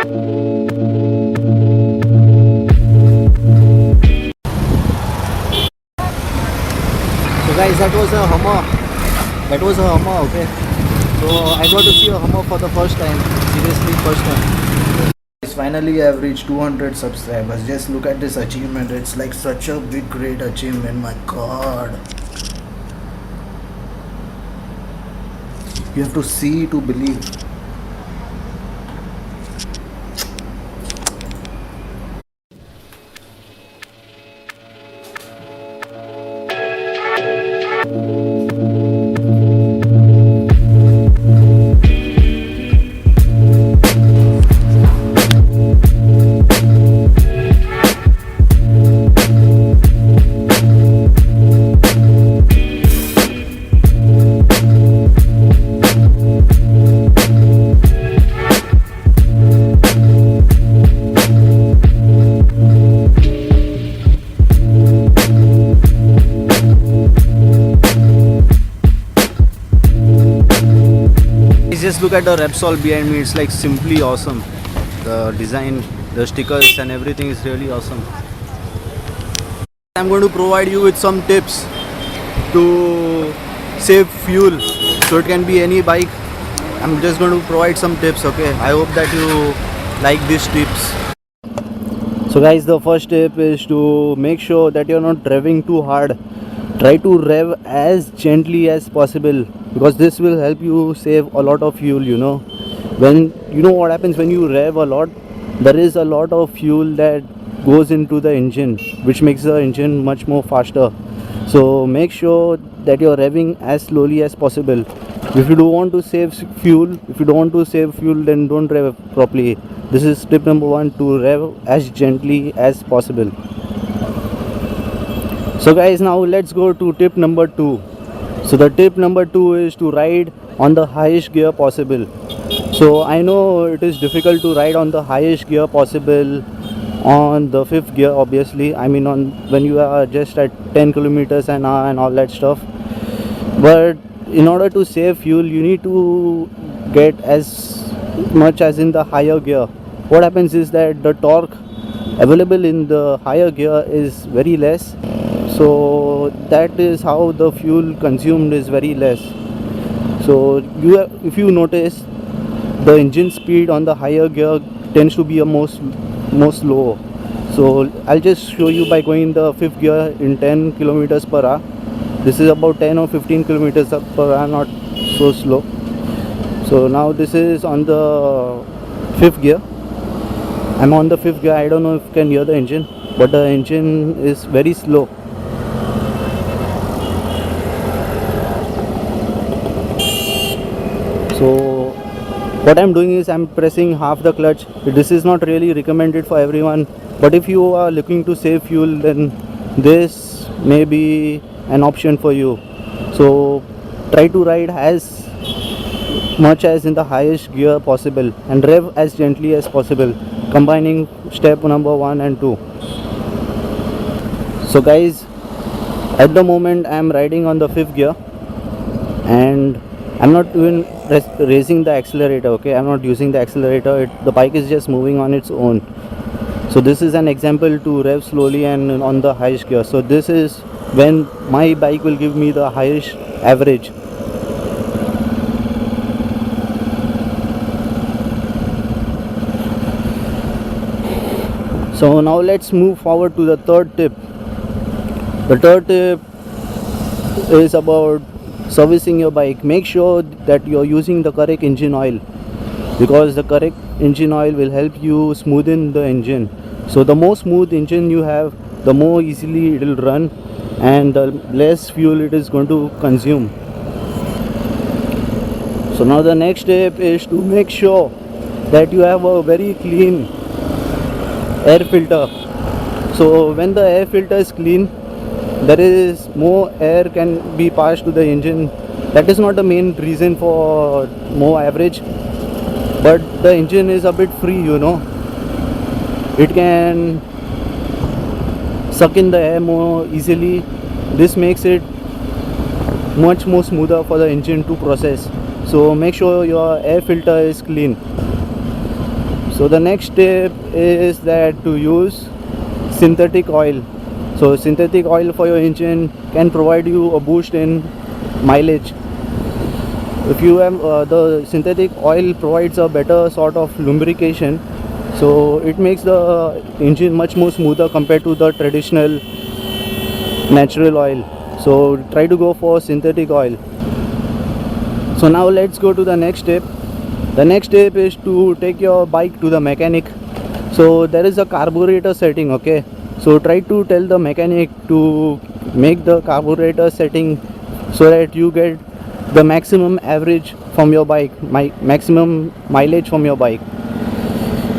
So guys, that was a Hummer. That was a Hummer, okay. So I got to see a Hummer for the first time. Seriously, first time. Finally, I have reached 200 subscribers. Just look at this achievement. It's like such a big, great achievement. My God. You have to see to believe. Just look at the Repsol behind me. It's like simply awesome. The design, the stickers and everything is really awesome. I'm going to provide you with some tips to save fuel. So it can be any bike. I'm just going to provide some tips, okay? I hope that you like these tips. So guys, the first tip is to make sure that you're not revving too hard. Try to rev as gently as possible, because this will help you save a lot of fuel. When what happens when you rev a lot, there is a lot of fuel that goes into the engine, which makes the engine much more faster. So make sure that you're revving as slowly as possible. If you don't want to save fuel, then don't rev properly. This is tip number 1, to rev as gently as possible. So guys, now let's go to tip number 2. So the tip number 2 is to ride on the highest gear possible. So I know it is difficult to ride on the highest gear possible on the 5th gear, obviously. I mean, when you are just at 10 kilometers an hour and all that stuff. But in order to save fuel, you need to get as much as in the higher gear. What happens is that the torque available in the higher gear is very less. So that is how the fuel consumed is very less. So if you notice, the engine speed on the higher gear tends to be more slow. So I'll just show you by going the 5th gear in 10 kilometers per hour. This is about 10 or 15 kilometers per hour, not so slow. So now this is on the 5th gear. I'm on the 5th gear. I don't know if you can hear the engine, but the engine is very slow. So what I'm doing is I'm pressing half the clutch. This is not really recommended for everyone, but if you are looking to save fuel, then this may be an option for you. So try to ride as much as in the highest gear possible and rev as gently as possible, combining step number 1 and 2. So guys, at the moment I am riding on the 5th gear and I'm not even raising the accelerator, okay? I'm not using the accelerator. The bike is just moving on its own. So this is an example to rev slowly and on the highest gear. So this is when my bike will give me the highest average. So now let's move forward to the third tip. The third tip is about servicing your bike. Make sure that you're using the correct engine oil, because the correct engine oil will help you smoothen the engine. So the more smooth engine you have, the more easily it will run and the less fuel it is going to consume. So now the next step is to make sure that you have a very clean air filter. So when the air filter is clean, there is more air can be passed to the engine. That is not the main reason for more average, but the engine is a bit free, it can suck in the air more easily. This makes it much more smoother for the engine to process. So make sure your air filter is clean. So the next step is that to use synthetic oil. So synthetic oil for your engine can provide you a boost in mileage. If you have the synthetic oil provides a better sort of lubrication, so it makes the engine much more smoother compared to the traditional natural oil. So try to go for synthetic oil. So now let's go to the next step. The next step is to take your bike to the mechanic. So there is a carburetor setting, okay? So try to tell the mechanic to make the carburetor setting so that you get the maximum average from your bike, maximum mileage from your bike.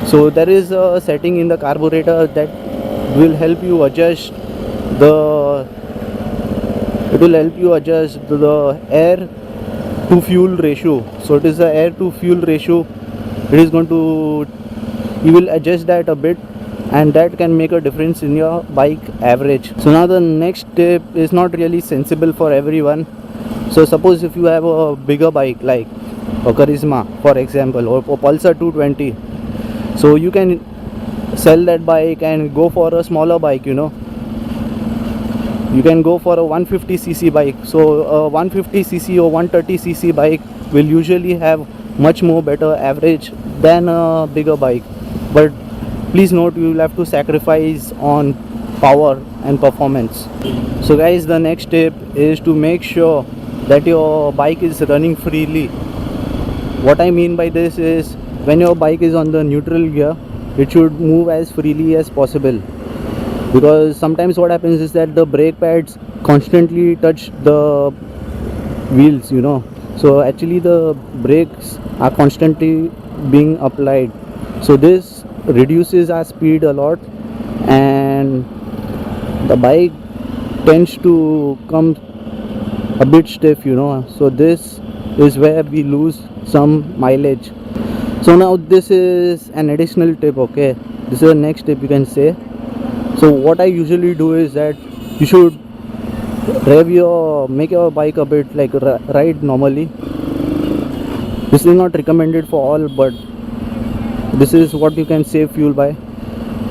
So there is a setting in the carburetor that will help you adjust the air to fuel ratio. So it is the air to fuel ratio. It is going to, you will adjust that a bit, and that can make a difference in your bike average. So now the next step is not really sensible for everyone. So suppose if you have a bigger bike like a Karizma for example, or Pulsar 220, so you can sell that bike and go for a smaller bike, you know. You can go for a 150cc bike. So a 150cc or 130cc bike will usually have much more better average than a bigger bike. But please note, you will have to sacrifice on power and performance. So guys, the next step is to make sure that your bike is running freely. What I mean by this is, when your bike is on the neutral gear, it should move as freely as possible, because sometimes what happens is that the brake pads constantly touch the wheels, you know. So actually the brakes are constantly being applied, so this reduces our speed a lot, and the bike tends to come a bit stiff, you know. So this is where we lose some mileage. So now this is an additional tip, okay? This is the next tip, you can say. So what I usually do is that you should make your bike a bit like ride normally. This is not recommended for all, but this is what you can save fuel by.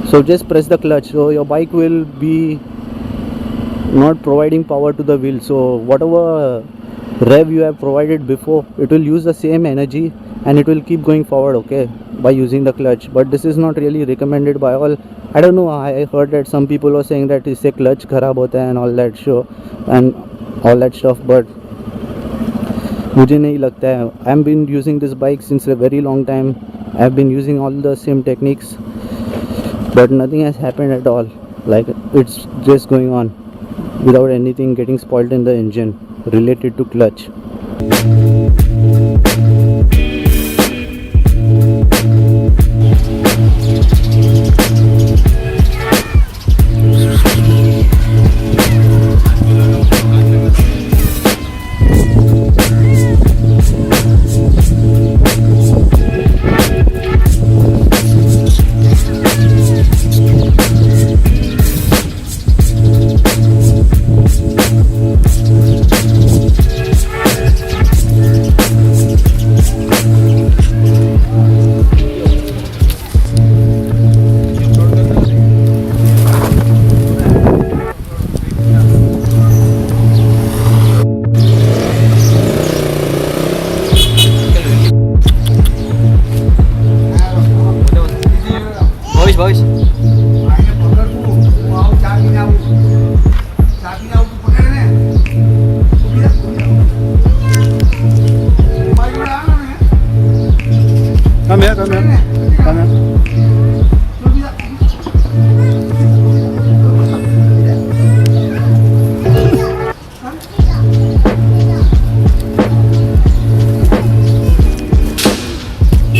So just press the clutch, so your bike will be not providing power to the wheel. So whatever rev you have provided before, it will use the same energy and it will keep going forward, okay, by using the clutch. But this is not really recommended by all. I don't know, I heard that some people are saying that इससे clutch खराब होता है and all that show and all that stuff, but मुझे नहीं लगता है. I have been using this bike since a very long time. I have been using all the same techniques, but nothing has happened at all. Like, it's just going on without anything getting spoiled in the engine related to clutch. boys. Come here, come here, come here.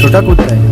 छोटा कूदता है.